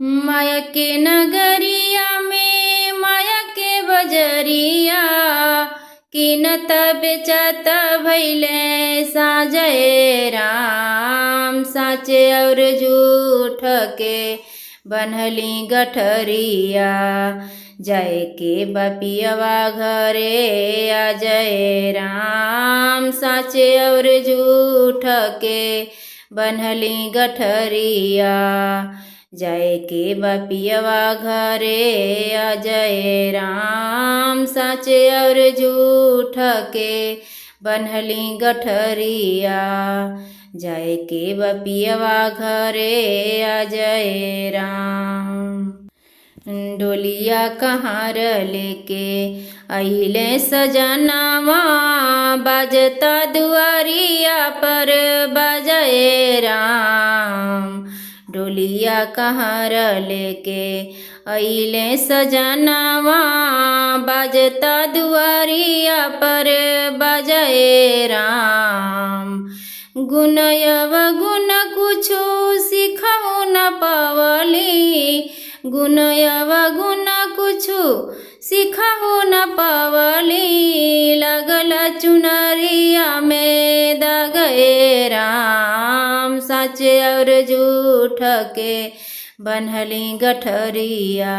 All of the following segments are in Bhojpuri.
माया के नगरिया में माया के बजरिया कीनत बेचत भैले साजय राम। साचे और झूठ के बनहली गठरिया जाए के बपियवा घरे आ जय राम। साचे और झूठ के बनहली गठरिया जाए के बपियवा घरे आ जय राम। साचे और झूठ के बनहली गठरिया जाए के बपियवा घरे आ जय राम। डोलिया कहाँ लेके अइले सजनावा बाजता दुआरिया पर बजय राम। डोलिया कहाँ लेके अइले सजनावा बाजता दुआरिया पर बजय राम। गुनयव गुन कुछु सिखहु न पवली गुनयव गुन कुछु सिखहु न पवली लगल चुनरिया में दगए राम। साचे और झूठ के बनहली गठरिया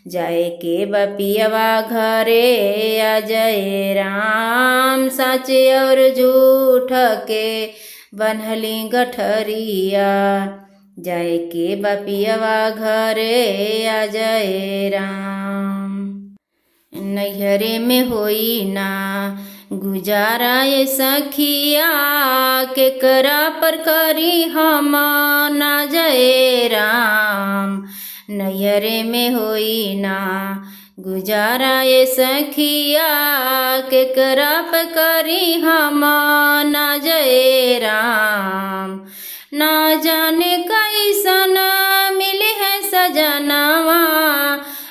जाए के बपियवा घरे आ जय राम। साचे और झूठ के बनहली गठरिया जाए के बपियवा घरे आ जय राम। नैहरे में होई ना गुजारा ये सखिया केकरा पर करी हम ना जय राम। नैहरे में होई ना गुजारा ये सखिया केकरा पर करी हम ना जय राम। ना जाने कैसन मिली है सजनवा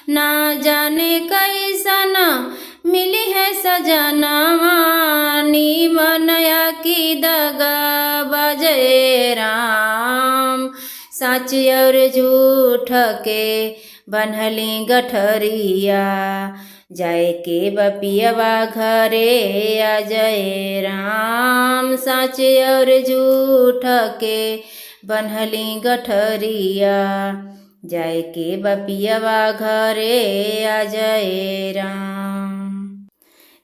ना जाने कैसन मिली है सजनवा निमनया की दगा बजय राम। साच और झूठ के बनहली गठरिया जाए के बपियवा घरे आ जय राम। साच और झूठ के बनहली गठरिया जाए के बपियवा घरे आ जय राम।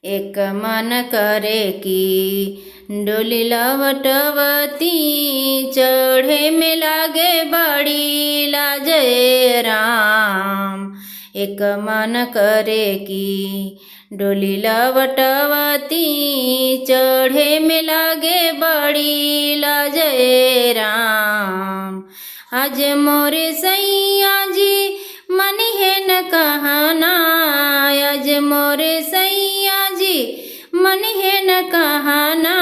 एक मन करे की डोली लवटवती चढ़े में लागे बड़ी लाजय राम। एक मन करे की डोली लवटवती चढ़े में लागे बड़ी लाजय राम। आज मोरे सैया जी मन है न कहना आज मोरे सैया जी मन है न कहना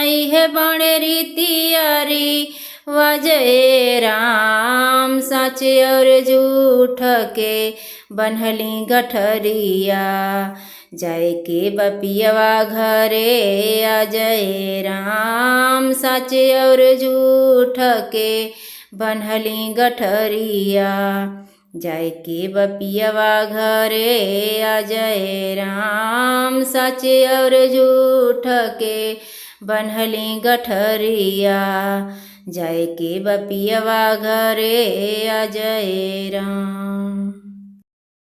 यह बड़े रीतियारी वजय राम। साचे और झूठ के बनहली गठरिया जाए के बपियवा घरे आ जय राम। साचे और झूठ के बनहली गठरिया जाए के बपियवा घरे आ जय राम। साचे और झूठ के बनहली गठरिया जाए के बपियवा घरे आ जय राम।